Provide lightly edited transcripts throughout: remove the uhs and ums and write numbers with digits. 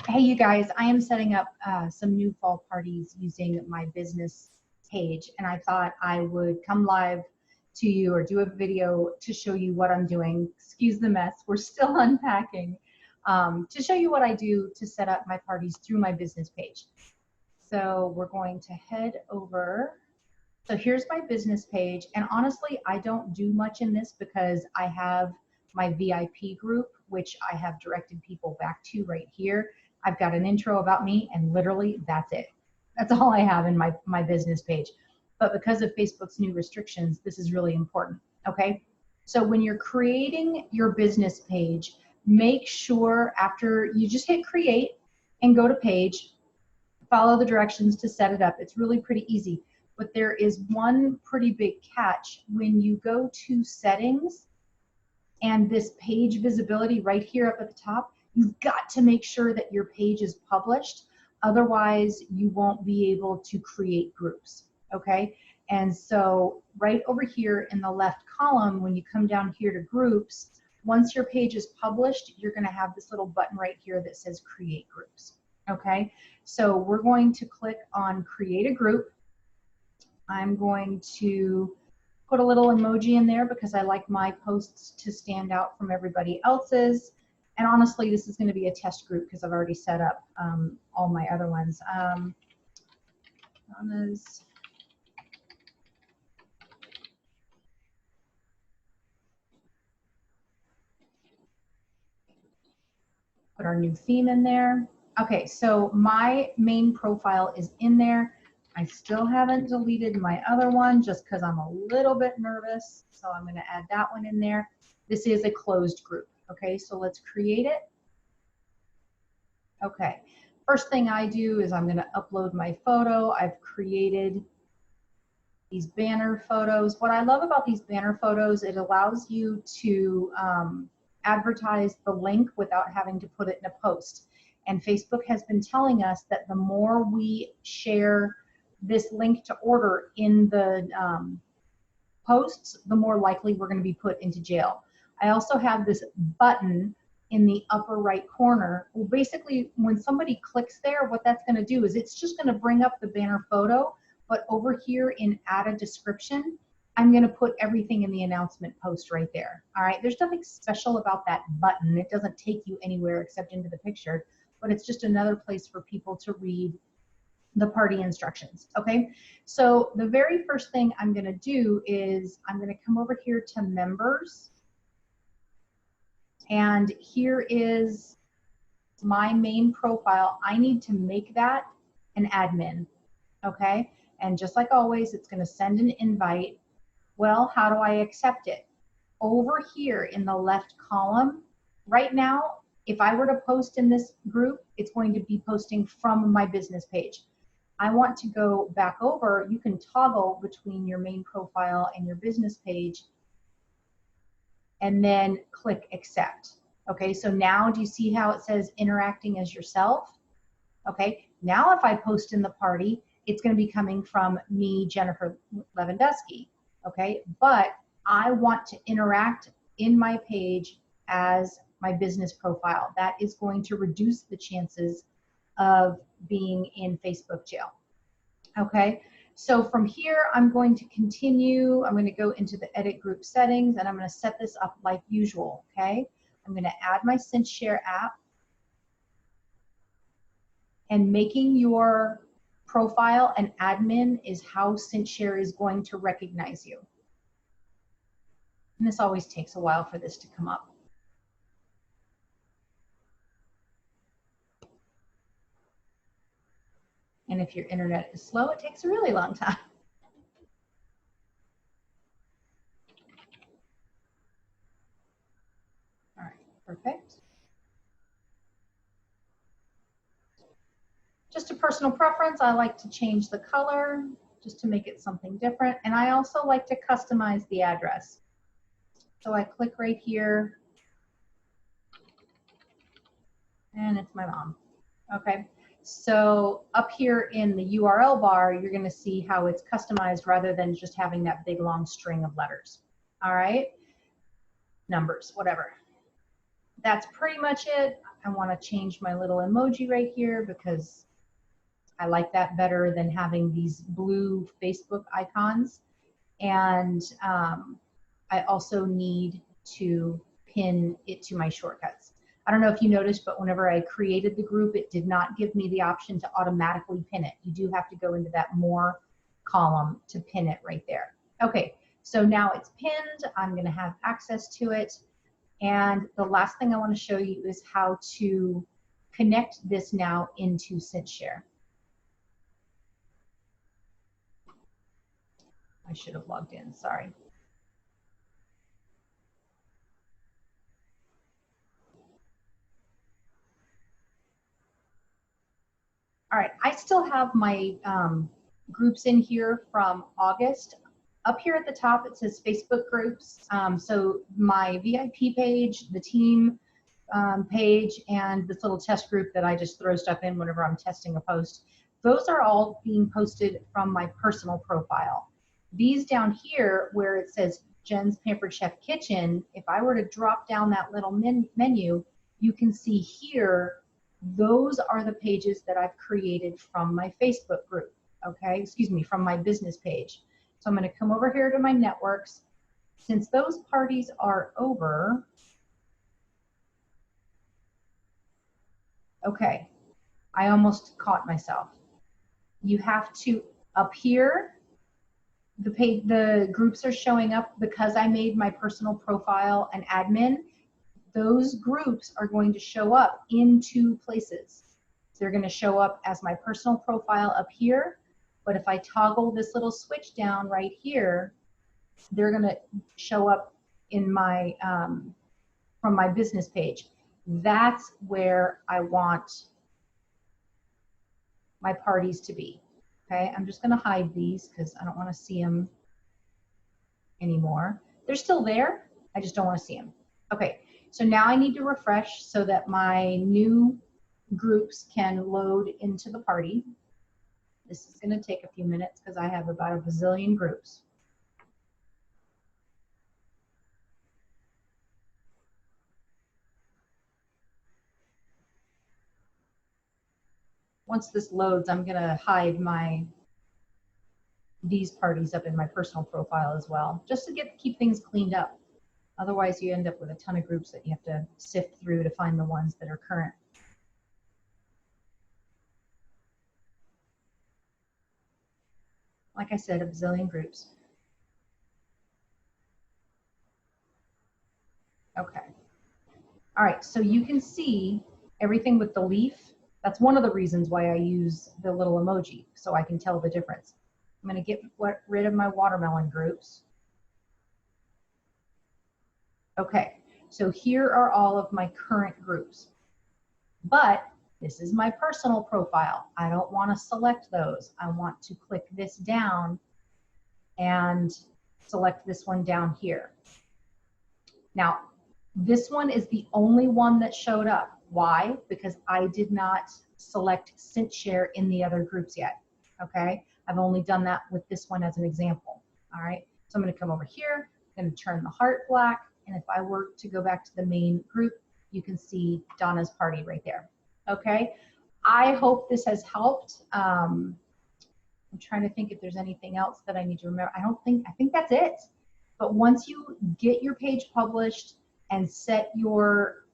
Hey, you guys, I am setting up some new fall parties using my business page, and I thought I would come live to you or do a video to show you what I'm doing. Excuse the mess, we're still unpacking, to show you what I do to set up my parties through my business page. So we're going to head over. So here's my business page, and honestly, I don't do much in this because I have my VIP group, which I have directed people back to right here. I've got an intro about me, and literally that's it. That's all I have in my business page. But because of Facebook's new restrictions, this is really important, okay? So when you're creating your business page, make sure after you just hit create and go to page, follow the directions to set it up. It's really pretty easy. But there is one pretty big catch. When you go to settings and this page visibility right here up at the top, you've got to make sure that your page is published. Otherwise, you won't be able to create groups, okay? And so right over here in the left column, when you come down here to groups, once your page is published, you're gonna have this little button right here that says create groups, okay? So we're going to click on create a group. I'm going to put a little emoji in there because I like my posts to stand out from everybody else's. And honestly, this is going to be a test group because I've already set up all my other ones. Put our new theme in there. Okay, so my main profile is in there. I still haven't deleted my other one just because I'm a little bit nervous. So I'm going to add that one in there. This is a closed group. Okay, so let's create it. Okay, first thing I do is I'm going to upload my photo. I've created these banner photos. What I love about these banner photos, it allows you to advertise the link without having to put it in a post. And Facebook has been telling us that the more we share this link to order in the posts, the more likely we're going to be put into jail. I also have this button in the upper right corner. Well, basically, when somebody clicks there, what that's going to do is it's just going to bring up the banner photo, but over here in add a description, I'm going to put everything in the announcement post right there. All right, there's nothing special about that button. It doesn't take you anywhere except into the picture, but it's just another place for people to read the party instructions, okay? So the very first thing I'm gonna do is I'm gonna come over here to members, and here is my main profile. I need to make that an admin, okay? And just like always, it's gonna send an invite. Well, how do I accept it? Over here in the left column, right now, if I were to post in this group, it's going to be posting from my business page. I want to go back over. You can toggle between your main profile and your business page and then click accept. Okay, so now do you see how it says interacting as yourself? Okay, now if I post in the party, it's going to be coming from me, Jennifer Lewandowski. Okay, but I want to interact in my page as my business profile. That is going to reduce the chances of being in Facebook jail. Okay, so from here, I'm going to continue. I'm going to go into the edit group settings, and I'm going to set this up like usual. Okay, I'm going to add my CinchShare app, and making your profile an admin is how CinchShare is going to recognize you. And this always takes a while for this to come up. And if your internet is slow, it takes a really long time. All right, perfect. Just a personal preference, I like to change the color just to make it something different. And I also like to customize the address. So I click right here, and it's my mom. Okay. So up here in the URL bar, you're going to see how it's customized rather than just having that big long string of letters. All right, numbers, whatever. that's pretty much it. I want to change my little emoji right here because I like that better than having these blue Facebook icons. And I also need to pin it to my shortcuts. I don't know if you noticed, but whenever I created the group, it did not give me the option to automatically pin it. You do have to go into that more column to pin it right there. Okay, so now it's pinned. I'm going to have access to it. And the last thing I want to show you is how to connect this now into CinchShare. I should have logged in, sorry. All right, I still have my groups in here from August. Up here at the top, it says Facebook groups. So my VIP page, the team page, and this little test group that I just throw stuff in whenever I'm testing a post. Those are all being posted from my personal profile. These down here where it says Jen's Pampered Chef Kitchen, if I were to drop down that little menu, you can see here, those are the pages that I've created from my Facebook group, okay? Excuse me, from my business page. So I'm gonna come over here to my networks. Since those parties are over, okay, I almost caught myself. You have to, up here, the groups are showing up because I made my personal profile an admin. Those groups are going to show up in two places. They're going to show up as my personal profile up here, but if I toggle this little switch down right here, they're going to show up in my from my business page. That's where I want my parties to be. Okay, I'm just going to hide these because I don't want to see them anymore. They're still there, I just don't want to see them. Okay, so now I need to refresh so that my new groups can load into the party. This is going to take a few minutes because I have about a bazillion groups. Once this loads, I'm going to hide these parties up in my personal profile as well, just to keep things cleaned up. Otherwise, you end up with a ton of groups that you have to sift through to find the ones that are current. Like I said, a bazillion groups. Okay. All right, so you can see everything with the leaf. That's one of the reasons why I use the little emoji, so I can tell the difference. I'm going to get rid of my watermelon groups. Okay, so here are all of my current groups. But this is my personal profile. I don't want to select those. I want to click this down and select this one down here. Now, this one is the only one that showed up. Why? Because I did not select CinchShare in the other groups yet, okay? I've only done that with this one as an example, all right? So I'm gonna come over here, I'm gonna turn the heart black, and if I were to go back to the main group, you can see Donna's party right there, okay? I hope this has helped. I'm trying to think if there's anything else that I need to remember. I think that's it. But once you get your page published and set your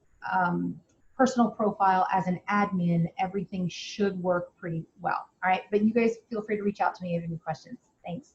personal profile as an admin, everything should work pretty well. All right, but you guys feel free to reach out to me if you have any questions. Thanks.